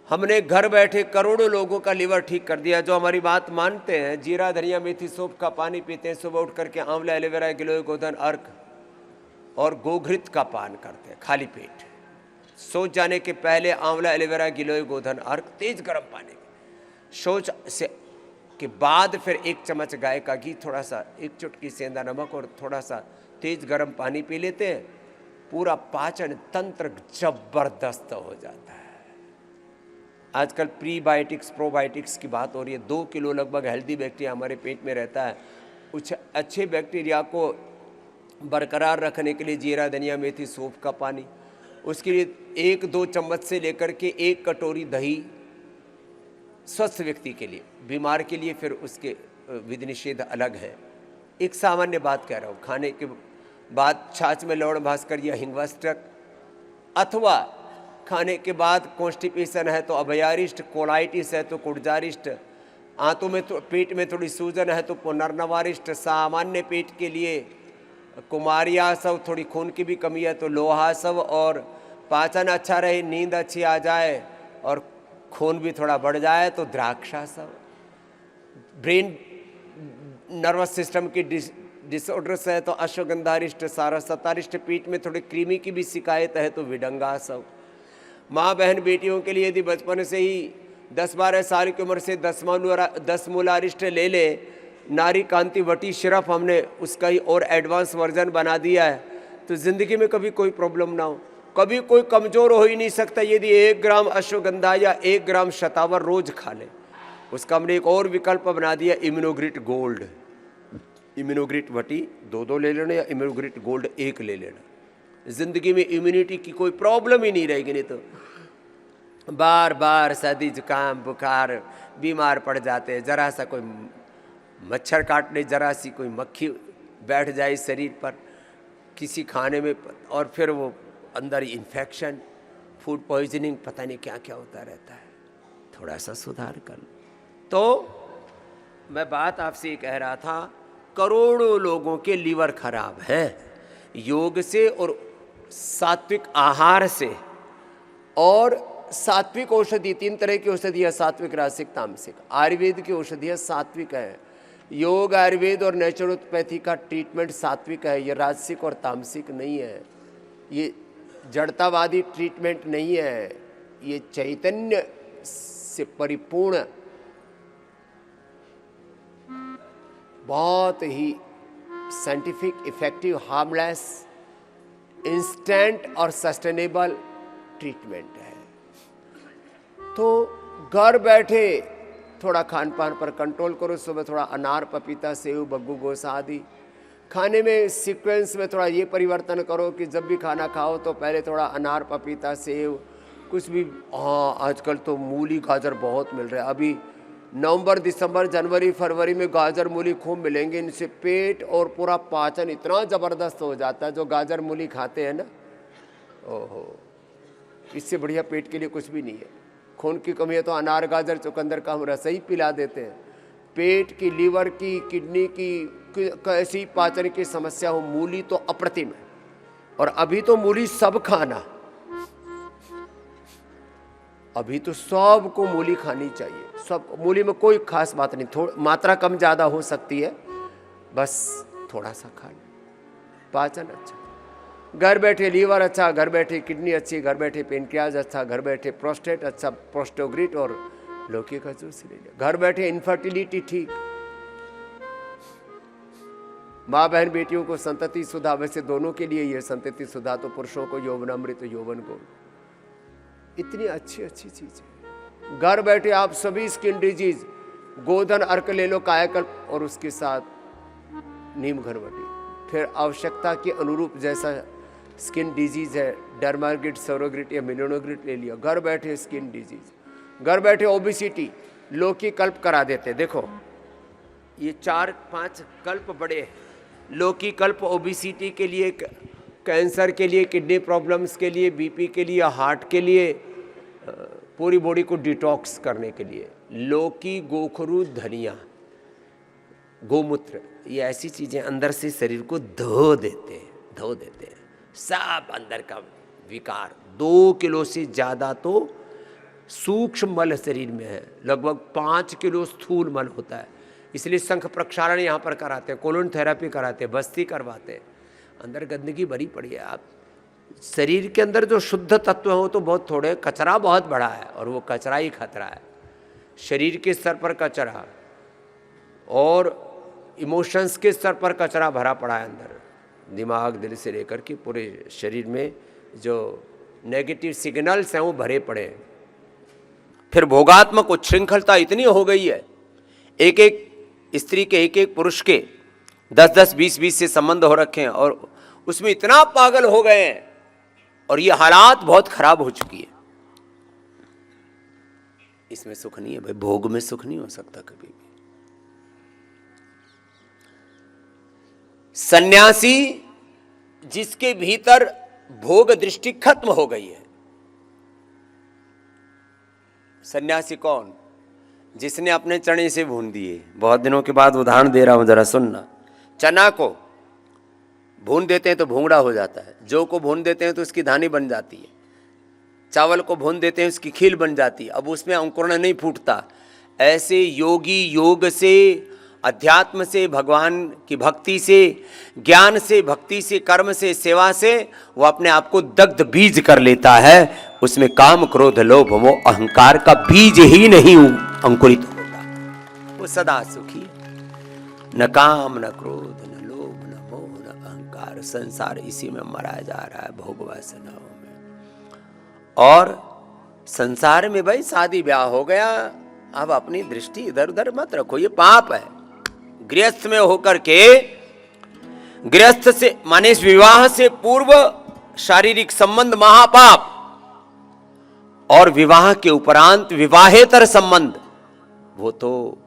हमने घर बैठे करोड़ों लोगों का लीवर ठीक कर दिया, जो हमारी बात मानते हैं। जीरा धनिया मेथी सौंफ का पानी पीते हैं, सुबह उठ करके आंवला एलोवेरा गिलोय गोधन अर्क और गोघृत का पान करते हैं खाली पेट। सोच जाने के पहले आंवला एलोवेरा गिलोय गोधन अर्क तेज गर्म पानी में, शौच से के बाद फिर 1 चम्मच गाय का घी, थोड़ा सा 1 चुटकी सेंधा नमक और थोड़ा सा तेज गर्म पानी पी लेते हैं। पूरा पाचन तंत्र जबरदस्त हो जाता है। आजकल प्रीबायोटिक्स प्रोबायोटिक्स की बात हो रही है। 2 किलो लगभग हेल्दी बैक्टीरिया हमारे पेट में रहता है। कुछ अच्छे बैक्टीरिया को बरकरार रखने के लिए जीरा धनिया मेथी सौंफ का पानी, उसके लिए 1-2 चम्मच से लेकर के 1 कटोरी दही स्वस्थ व्यक्ति के लिए, बीमार के लिए फिर उसके विधि निषेध अलग है। एक सामान्य बात कह रहा हूँ, खाने के बाद छाछ में लवण भास्कर या हिंगवाष्टक, अथवा खाने के बाद कॉन्स्टिपेशन है तो अभयारिष्ट, कोलाइटिस है तो कुड़जारिष्ट, आंतों में तो पेट में थोड़ी सूजन है तो पुनर्नवारिष्ट, सामान्य पेट के लिए कुमारियासव, थोड़ी खून की भी कमी है तो लोहासव, और पाचन अच्छा रहे, नींद अच्छी आ जाए और खून भी थोड़ा बढ़ जाए तो द्राक्षासव। ब्रेन नर्वस सिस्टम की डिसऑर्डर्स है तो अश्वगंधारिष्ट, सारस्वतारिष्ट, पेट में थोड़ी क्रीमी की भी शिकायत है तो विडंगासव। माँ बहन बेटियों के लिए यदि बचपन से ही 10-12 साल की उम्र से 10 मूलारिष्ट ले ले, नारी कांति वटी सिरप हमने उसका ही और एडवांस वर्जन बना दिया है, तो ज़िंदगी में कभी कोई प्रॉब्लम ना हो, कभी कोई कमज़ोर हो ही नहीं सकता यदि 1 ग्राम अश्वगंधा या 1 ग्राम शतावर रोज खा ले। उसका हमने एक और विकल्प बना दिया, इम्यूनोग्रिट गोल्ड। इम्यूनोग्रिट वटी 2 ले लेना या इम्यूनोग्रिट गोल्ड 1 ले लेना। ज़िंदगी में इम्यूनिटी की कोई प्रॉब्लम ही नहीं रहेगी। नहीं तो बार बार सर्दी जुकाम बुखार बीमार पड़ जाते हैं। ज़रा सा कोई मच्छर काट ले, ज़रा सी कोई मक्खी बैठ जाए शरीर पर किसी खाने में, और फिर वो अंदर इन्फेक्शन, फूड पॉइजनिंग, पता नहीं क्या क्या होता रहता है। थोड़ा सा सुधार कर। तो मैं बात आपसे ये कह रहा था, करोड़ों लोगों के लीवर खराब हैं योग से और सात्विक आहार से। और सात्विक औषधि 3 तरह की औषधि है, सात्विक रासिक तामसिक। आयुर्वेद की औषधियाँ सात्विक है, योग आयुर्वेद और नेचुरोपैथी का ट्रीटमेंट सात्विक है, ये राजसिक और तामसिक नहीं है। ये जड़तावादी ट्रीटमेंट नहीं है, ये चैतन्य से परिपूर्ण बहुत ही साइंटिफिक, इफेक्टिव, हार्मलेस, इंस्टेंट और सस्टेनेबल ट्रीटमेंट है। तो घर बैठे थोड़ा खान पान पर कंट्रोल करो। सुबह थोड़ा अनार पपीता सेव बग्गू गोसा आदि खाने में सीक्वेंस में थोड़ा ये परिवर्तन करो कि जब भी खाना खाओ तो पहले थोड़ा अनार पपीता सेव कुछ भी। हाँ, आजकल तो मूली गाजर बहुत मिल रहा है। अभी नवंबर दिसंबर जनवरी फरवरी में गाजर मूली खूब मिलेंगे। इनसे पेट और पूरा पाचन इतना ज़बरदस्त हो जाता है। जो गाजर मूली खाते हैं ना, ओहो, इससे बढ़िया पेट के लिए कुछ भी नहीं है। खून की कमी है तो अनार गाजर चुकंदर का हम रस ही पिला देते हैं। पेट की, लीवर की, किडनी की कैसी पाचन की समस्या हो, मूली तो अप्रतिम है। और अभी तो मूली सब खाना, अभी तो सबको मूली खानी चाहिए। सब मूली में कोई खास बात नहीं, थोड़ी मात्रा कम ज़्यादा हो सकती है, बस थोड़ा सा खाना, पाचन अच्छा, घर बैठे लीवर अच्छा, घर बैठे किडनी अच्छी, घर बैठे पेनक्रियाज अच्छा, घर बैठे प्रोस्टेट अच्छा, प्रोस्टोग्रिट और लौकी का जूस ले लिया, घर बैठे इनफर्टिलिटी ठीक। माँ बहन बेटियों को संतति सुधा, वैसे दोनों के लिए ये संतति सुधा, तो पुरुषों को यौवनामृत यौवन को, इतनी अच्छी अच्छी चीज है। घर बैठे आप सभी स्किन डिजीज, गोधन अर्क ले लो कायाकल्प और उसके साथ नीम घरवटी, फिर आवश्यकता के अनुरूप जैसा स्किन डिजीज है, डर्माग्रिट सोरोग्रिट या मिलोनोग्रिट ले लिया। घर बैठे स्किन डिजीज, घर बैठे ओबिसिटी, लौकी कल्प करा देते। देखो ये 4-5 कल्प बड़े हैं। लौकी कल्प ओबिसिटी के लिए, कैंसर के लिए, किडनी प्रॉब्लम्स के लिए, बीपी के लिए, हार्ट के लिए, पूरी बॉडी को डिटॉक्स करने के लिए। लौकी, गोखरू, धनिया, गोमूत्र, ये ऐसी चीज़ें अंदर से शरीर को धो देते हैं सब अंदर का विकार। 2 किलो से ज़्यादा तो सूक्ष्म मल शरीर में है, लगभग 5 किलो स्थूल मल होता है। इसलिए शंख प्रक्षालन यहाँ पर कराते हैं, कोलोन थेरेपी कराते हैं, बस्ती करवाते हैं। अंदर गंदगी भरी पड़ी है। आप शरीर के अंदर जो शुद्ध तत्व हो तो बहुत थोड़े, कचरा बहुत बड़ा है और वो कचरा ही खतरा है। शरीर के स्तर पर कचरा और इमोशंस के स्तर पर कचरा भरा पड़ा है अंदर, दिमाग दिल से लेकर के पूरे शरीर में जो नेगेटिव सिग्नल्स हैं वो भरे पड़े हैं। फिर भोगात्मक उच्छृंखलता इतनी हो गई है, एक एक स्त्री के एक एक पुरुष के 10-10, 20-20 से संबंध हो रखे हैं और उसमें इतना पागल हो गए हैं और ये हालात बहुत खराब हो चुकी है। इसमें सुख नहीं है भाई, भोग में सुख नहीं हो सकता कभी भी। सन्यासी जिसके भीतर भोग दृष्टि खत्म हो गई है। सन्यासी कौन? जिसने अपने चने से भून दिए। बहुत दिनों के बाद उदाहरण दे रहा हूं, जरा सुनना। चना को भून देते हैं तो भूंगड़ा हो जाता है, जौ को भून देते हैं तो उसकी धानी बन जाती है, चावल को भून देते हैं उसकी खील बन जाती है, अब उसमें अंकुरण नहीं फूटता। ऐसे योगी योग से, अध्यात्म से, भगवान की भक्ति से, ज्ञान से, भक्ति से, कर्म से, सेवा से वो अपने आप को दग्ध बीज कर लेता है। उसमें काम क्रोध लोभ मोह अहंकार का बीज ही नहीं अंकुरित होता। वो सदा सुखी, न काम न क्रोध न लोभ न मोह न अहंकार। संसार इसी में मरा जा रहा है, भोग वासनाओं में। और संसार में भाई शादी ब्याह हो गया, अब अपनी दृष्टि इधर उधर मत रखो, ये पाप है। गृहस्थ में होकर के, गृहस्थ से माने विवाह से पूर्व शारीरिक संबंध महापाप, और विवाह के उपरांत विवाहेतर संबंध वो तो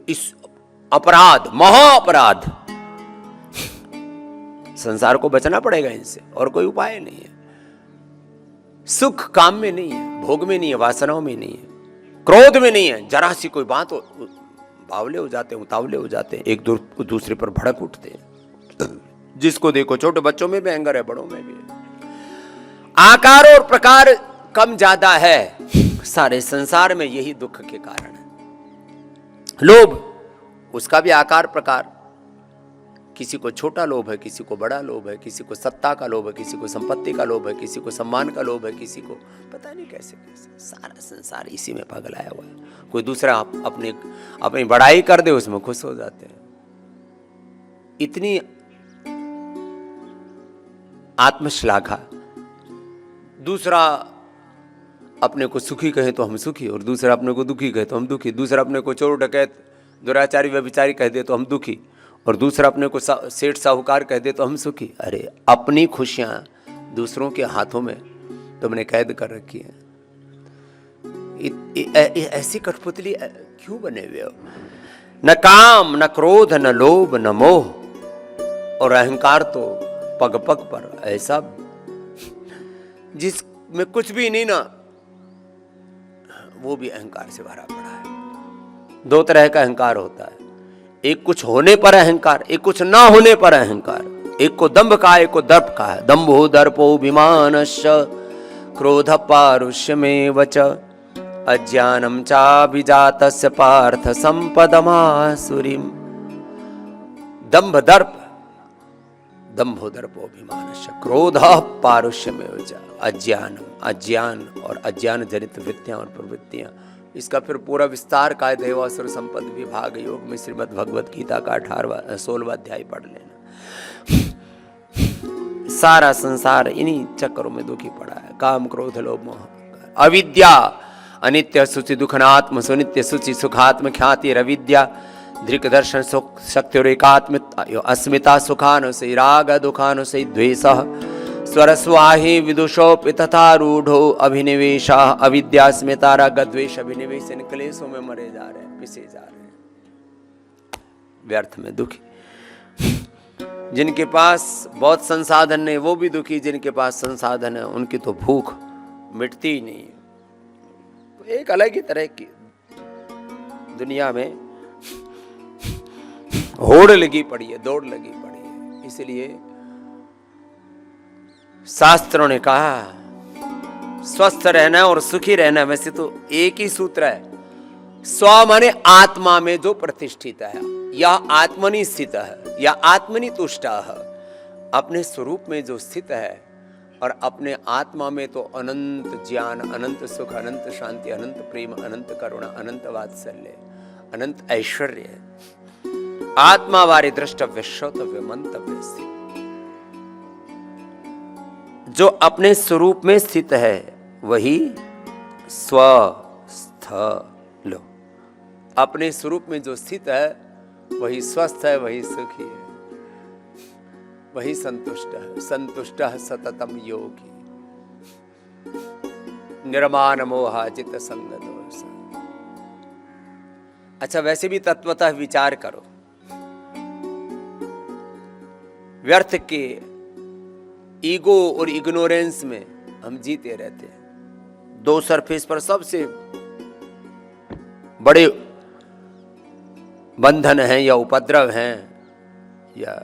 इस अपराध, महाअपराध। संसार को बचना पड़ेगा इनसे, और कोई उपाय नहीं है। सुख काम में नहीं है, भोग में नहीं है, वासनाओं में नहीं है, क्रोध में नहीं है। जरा सी कोई बात हो बावले हो जाते हैं, उतावले हो जाते हैं, एक दूसरे पर भड़क उठते हैं। जिसको देखो, छोटे बच्चों में भी एंगर है, बड़ों में भी है। आकार और प्रकार कम ज्यादा है, सारे संसार में यही दुख के कारण है। लोभ, उसका भी आकार प्रकार, किसी को छोटा लोभ है, किसी को बड़ा लोभ है, किसी को सत्ता का लोभ है, किसी को संपत्ति का लोभ है, किसी को सम्मान का लोभ है, किसी को पता नहीं कैसे कैसे। सारा संसार इसी में पगलाया हुआ है। कोई दूसरा अपनी बड़ाई कर दे उसमें खुश हो जाते हैं। इतनी आत्मश्लाघा। दूसरा अपने को सुखी कहे तो हम सुखी, और दूसरा अपने को दुखी कहे तो हम दुखी। दूसरा अपने को चोर डकैत दुराचारी व्यभिचारी कह दे तो हम दुखी, और दूसरा अपने को सेठ साहूकार कह दे तो हम सुखी। अरे अपनी खुशियां दूसरों के हाथों में तुमने कैद कर रखी है। ऐसी कठपुतली क्यों बने हुए हो? न काम न क्रोध न लोभ न मोह, और अहंकार तो पग पग पर ऐसा, जिसमें कुछ भी नहीं ना, वो भी अहंकार से भरा पड़ा है। दो तरह का अहंकार होता है, एक कुछ होने पर अहंकार, एक कुछ ना होने पर अहंकार। एक को दंभ का, एक को दर्प का है। दंभो दर्पो विमानश्च क्रोध पारुष्यमेव वच अज्ञानम चाभिजातस्य पार्थ संपदमासुरीम। दंभ दर्प, दंभो दर्पोभिमानश्च क्रोध पारुष्यमेव च अज्ञानम, अज्ञान और अज्ञान जनित वृत्तियां और प्रवृत्तियां। इसका फिर पूरा विस्तार का देवासुर संपद विभाग योग में श्रीमद् भगवत गीता का 16वां अध्याय पढ़ लेना। सारा संसार इन्हीं चक्करों में दुखी पड़ा है। काम क्रोध लोभ मोह अविद्या, अनित्य सुचि दुखनात्म सुनित्य सुचि सुखात्म ख्याति रविद्या दृक दर्शन सुख शक्ति और एकात्म अस्मिता सुखान से राग दुखान से द्वेष स्वरस्वाहि विदुषोपि तथा रूढ़ो अभिनिवेशा अविद्या स्मिता राग द्वेष अभिनिवेश। इन क्लेशों में मरे जा रहे हैं, पिसे जा रहे हैं, व्यर्थ में दुखी। जिनके पास बहुत संसाधन है वो भी दुखी, जिनके पास संसाधन है उनकी तो भूख मिटती ही नहीं। एक अलग ही तरह की दुनिया में होड़ लगी पड़ी है, दौड़ लगी पड़ी है। इसलिए शास्त्रों ने कहा स्वस्थ रहना है और सुखी रहना है। वैसे तो एक ही सूत्र है, स्व माने आत्मा में जो प्रतिष्ठित है, या आत्मनि स्थित है, या आत्मनि तुष्ट है, अपने स्वरूप में जो स्थित है और अपने आत्मा में तो अनंत ज्ञान, अनंत सुख, अनंत शांति, अनंत प्रेम, अनंत करुणा, अनंत वात्सल्य, अनंत ऐश्वर्य, आत्मा वारे द्रष्टव्य, श्रोतव्य, मंतव्य स्थित, जो अपने स्वरूप में स्थित है वही स्वस्थ लो। अपने स्वरूप में जो स्थित है वही स्वस्थ है, वही सुखी है, वही संतुष्ट है। संतुष्ट सततम योगी, निर्माण मोहा जित संग दोष। अच्छा, वैसे भी तत्वतः विचार करो, व्यर्थ के ईगो और इग्नोरेंस में हम जीते रहते हैं। दो सरफेस पर सबसे बड़े बंधन हैं या उपद्रव हैं या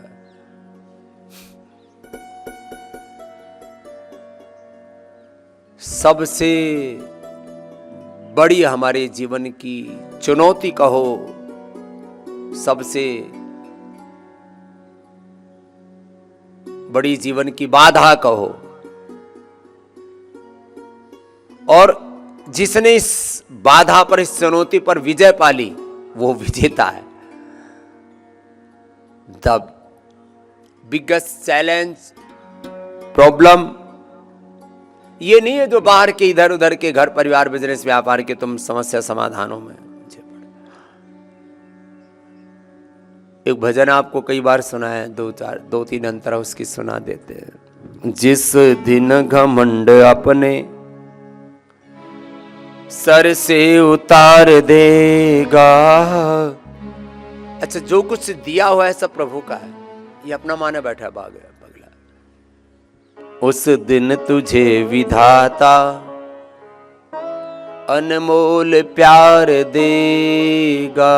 सबसे बड़ी हमारे जीवन की चुनौती कहो, सबसे बड़ी जीवन की बाधा कहो, और जिसने इस बाधा पर, इस चुनौती पर विजय पाली वो विजेता है। द बिगेस्ट चैलेंज, प्रॉब्लम ये नहीं है जो बाहर के इधर उधर के घर परिवार बिजनेस व्यापार के तुम समस्या समाधानों में। एक भजन आपको कई बार सुना है, दो तीन अंतरा उसकी सुना देते हैं। जिस दिन घमंड अपने सर से उतार देगा। अच्छा, जो कुछ दिया हुआ है सब प्रभु का है, ये अपना माने बैठा बगला। उस दिन तुझे विधाता अनमोल प्यार देगा।